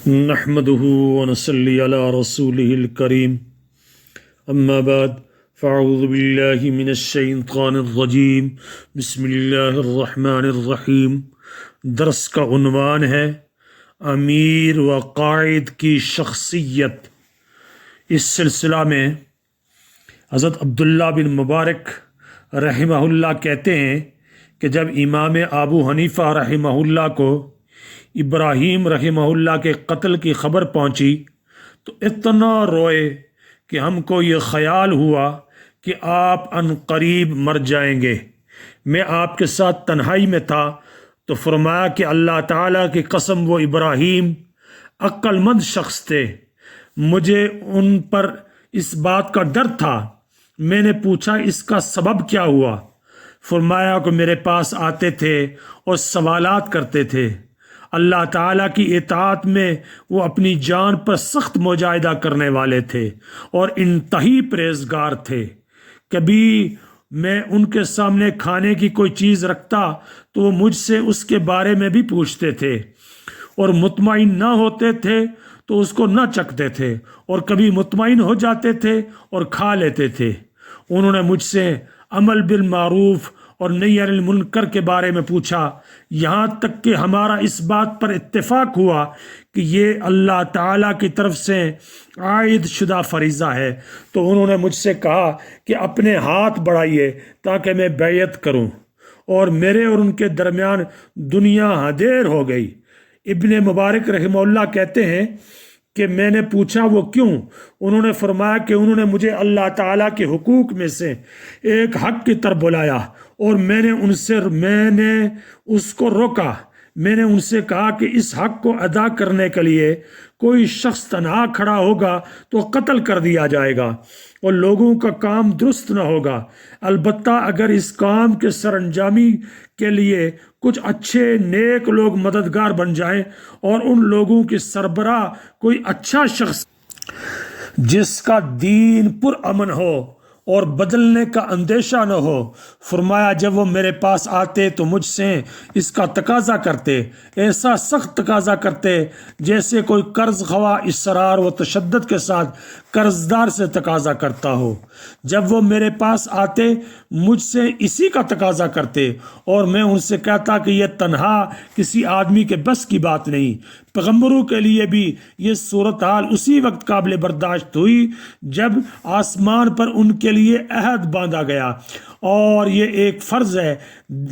نحمده ونصلي على رسوله الكريم اما بعد فاعوذ باللہ من الشیطان الرجیم بسم اللہ الرحمن الرحیم۔ درس کا عنوان ہے امیر و قائد کی شخصیت۔ اس سلسلہ میں حضرت عبداللہ بن مبارک رحمہ اللہ کہتے ہیں کہ جب امام ابو حنیفہ رحمہ اللہ کو ابراہیم رحمہ اللہ کے قتل کی خبر پہنچی تو اتنا روئے کہ ہم کو یہ خیال ہوا کہ آپ ان قریب مر جائیں گے۔ میں آپ کے ساتھ تنہائی میں تھا تو فرمایا کہ اللہ تعالیٰ کی قسم وہ ابراہیم عقل مند شخص تھے، مجھے ان پر اس بات کا ڈر تھا۔ میں نے پوچھا اس کا سبب کیا ہوا؟ فرمایا کہ میرے پاس آتے تھے اور سوالات کرتے تھے۔ اللہ تعالیٰ کی اطاعت میں وہ اپنی جان پر سخت مجاہدہ کرنے والے تھے اور انتہائی پرہیزگار تھے۔ کبھی میں ان کے سامنے کھانے کی کوئی چیز رکھتا تو وہ مجھ سے اس کے بارے میں بھی پوچھتے تھے اور مطمئن نہ ہوتے تھے تو اس کو نہ چکھتے تھے، اور کبھی مطمئن ہو جاتے تھے اور کھا لیتے تھے۔ انہوں نے مجھ سے عمل بالمعروف اور نہی عن المنکر کے بارے میں پوچھا، یہاں تک کہ ہمارا اس بات پر اتفاق ہوا کہ یہ اللہ تعالیٰ کی طرف سے عائد شدہ فریضہ ہے۔ تو انہوں نے مجھ سے کہا کہ اپنے ہاتھ بڑھائیے تاکہ میں بیعت کروں، اور میرے اور ان کے درمیان دنیا ہدیر ہو گئی۔ ابن مبارک رحمہ اللہ کہتے ہیں کہ میں نے پوچھا وہ کیوں؟ انہوں نے فرمایا کہ انہوں نے مجھے اللہ تعالیٰ کے حقوق میں سے ایک حق کی طرف بلایا اور میں نے اس کو روکا۔ میں نے ان سے کہا کہ اس حق کو ادا کرنے کے لیے کوئی شخص تنہا کھڑا ہوگا تو قتل کر دیا جائے گا اور لوگوں کا کام درست نہ ہوگا، البتہ اگر اس کام کے سر انجامی کے لیے کچھ اچھے نیک لوگ مددگار بن جائیں اور ان لوگوں کی سربراہ کوئی اچھا شخص جس کا دین پر امن ہو اور بدلنے کا اندیشہ نہ ہو۔ فرمایا جب وہ میرے پاس آتے تو مجھ سے اس کا تقاضا کرتے، ایسا سخت تقاضا کرتے جیسے کوئی قرض خواہ اصرار و تشدد کے ساتھ قرضدار سے تقاضا کرتا ہو۔ جب وہ میرے پاس آتے مجھ سے اسی کا تقاضا کرتے اور میں ان سے کہتا کہ یہ تنہا کسی آدمی کے بس کی بات نہیں۔ پیغمبروں کے لیے بھی یہ صورتحال اسی وقت قابل برداشت ہوئی جب آسمان پر ان کے لیے عہد باندھا گیا، اور یہ ایک فرض ہے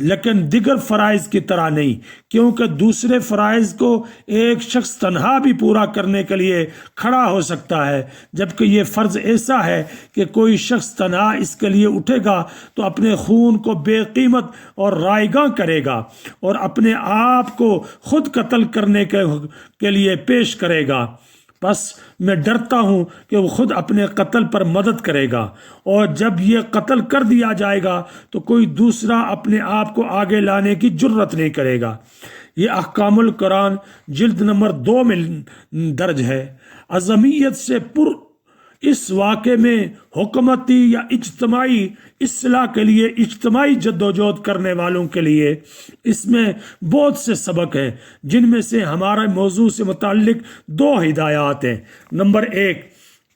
لیکن دیگر فرائض کی طرح نہیں، کیونکہ دوسرے فرائض کو ایک شخص تنہا بھی پورا کرنے کے لیے کھڑا ہو سکتا ہے، جبکہ یہ فرض ایسا ہے کہ کوئی شخص تنہا اس کے لیے اٹھے گا تو اپنے خون کو بے قیمت اور رائیگاں کرے گا اور اپنے آپ کو خود قتل کرنے کے لیے پیش کرے گا۔ بس میں ڈرتا ہوں کہ وہ خود اپنے قتل پر مدد کرے گا، اور جب یہ قتل کر دیا جائے گا تو کوئی دوسرا اپنے آپ کو آگے لانے کی جرت نہیں کرے گا۔ یہ احکام القرآن جلد نمبر 2 میں درج ہے۔ اعظمیت سے پر اس واقعے میں حکومتی یا اجتماعی اصلاح کے لیے اجتماعی جدوجہد کرنے والوں کے لیے اس میں بہت سے سبق ہیں، جن میں سے ہمارا موضوع سے متعلق 2 ہدایات ہیں۔ نمبر 1،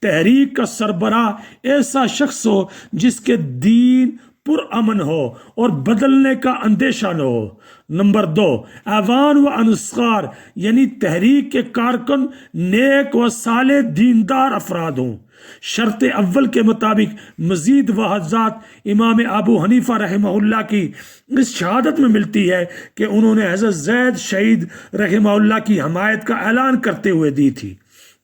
تحریک کا سربراہ ایسا شخص ہو جس کے دین پر امن ہو اور بدلنے کا اندیشہ نہ ہو۔ نمبر 2، اعوان و انصار یعنی تحریک کے کارکن نیک و صالح دیندار افراد ہوں۔ شرط اول کے مطابق مزید وضاحت امام ابو حنیفہ رحمہ اللہ کی اس شہادت میں ملتی ہے کہ انہوں نے حضرت زید شہید رحمہ اللہ کی حمایت کا اعلان کرتے ہوئے دی تھی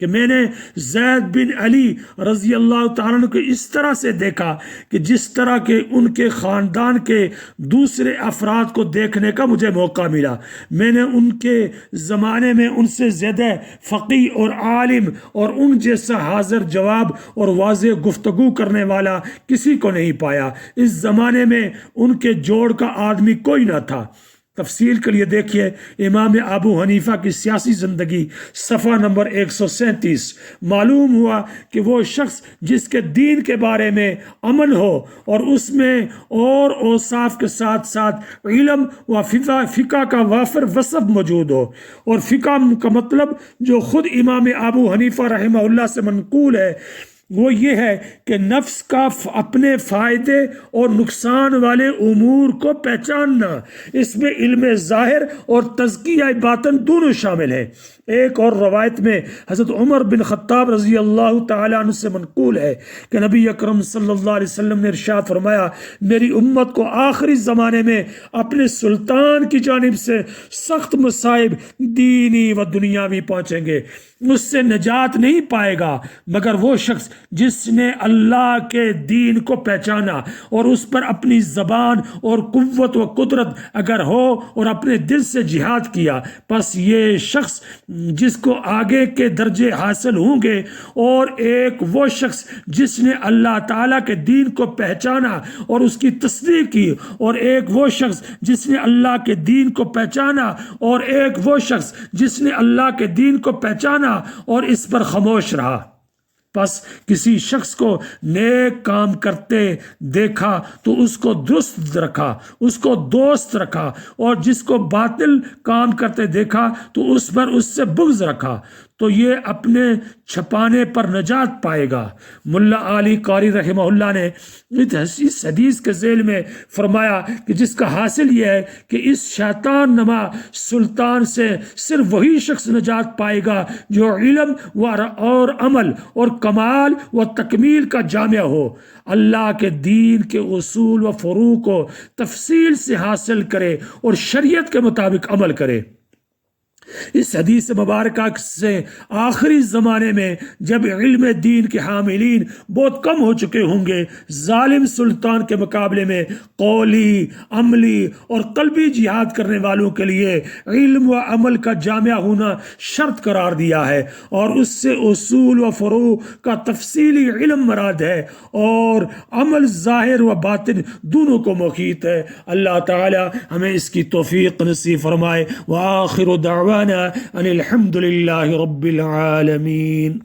کہ میں نے زید بن علی رضی اللہ تعالیٰ عنہ کو اس طرح سے دیکھا کہ جس طرح کے ان کے خاندان کے دوسرے افراد کو دیکھنے کا مجھے موقع ملا۔ میں نے ان کے زمانے میں ان سے زیادہ فقیہ اور عالم اور ان جیسا حاضر جواب اور واضح گفتگو کرنے والا کسی کو نہیں پایا۔ اس زمانے میں ان کے جوڑ کا آدمی کوئی نہ تھا۔ تفصیل کے لیے دیکھیے امام ابو حنیفہ کی سیاسی زندگی صفحہ نمبر 137۔ معلوم ہوا کہ وہ شخص جس کے دین کے بارے میں عمل ہو اور اس میں اور اوصاف کے ساتھ ساتھ علم و فقہ کا وافر وصف موجود ہو، اور فقہ کا مطلب جو خود امام ابو حنیفہ رحمہ اللہ سے منقول ہے وہ یہ ہے کہ نفس کا اپنے فائدے اور نقصان والے امور کو پہچاننا، اس میں علم ظاہر اور تزکیہ باطن دونوں شامل ہیں۔ ایک اور روایت میں حضرت عمر بن خطاب رضی اللہ تعالیٰ عنہ سے منقول ہے کہ نبی اکرم صلی اللہ علیہ وسلم نے ارشاد فرمایا، میری امت کو آخری زمانے میں اپنے سلطان کی جانب سے سخت مصائب دینی و دنیاوی پہنچیں گے، اس سے نجات نہیں پائے گا مگر وہ شخص جس نے اللہ کے دین کو پہچانا اور اس پر اپنی زبان اور قوت و قدرت اگر ہو اور اپنے دل سے جہاد کیا، پس یہ شخص جس کو آگے کے درجے حاصل ہوں گے، اور ایک وہ شخص جس نے اللہ تعالیٰ کے دین کو پہچانا اور اس کی تصدیق کی، اور ایک وہ شخص جس نے اللہ کے دین کو پہچانا اور ایک وہ شخص جس نے اللہ کے دین کو پہچانا اور اس پر خاموش رہا۔ پس کسی شخص کو نیک کام کرتے دیکھا تو اس کو درست رکھا، اس کو دوست رکھا، اور جس کو باطل کام کرتے دیکھا تو اس پر اس سے بغض رکھا، تو یہ اپنے چھپانے پر نجات پائے گا۔ ملا علی قاری رحمہ اللہ نے اس حدیث کے ذیل میں فرمایا کہ جس کا حاصل یہ ہے کہ اس شیطان نما سلطان سے صرف وہی شخص نجات پائے گا جو علم اور عمل اور کمال و تکمیل کا جامع ہو، اللہ کے دین کے اصول و فروع کو تفصیل سے حاصل کرے اور شریعت کے مطابق عمل کرے۔ اس حدیث مبارکہ سے آخری زمانے میں جب علم دین کے حاملین بہت کم ہو چکے ہوں گے، ظالم سلطان کے مقابلے میں قولی، عملی اور قلبی جہاد کرنے والوں کے لیے علم و عمل کا جامع ہونا شرط قرار دیا ہے، اور اس سے اصول و فروع کا تفصیلی علم مراد ہے، اور عمل ظاہر و باطن دونوں کو محیط ہے۔ اللہ تعالی ہمیں اس کی توفیق نصیب فرمائے۔ وآخر دعوانا ان الحمد للہ رب العالمین۔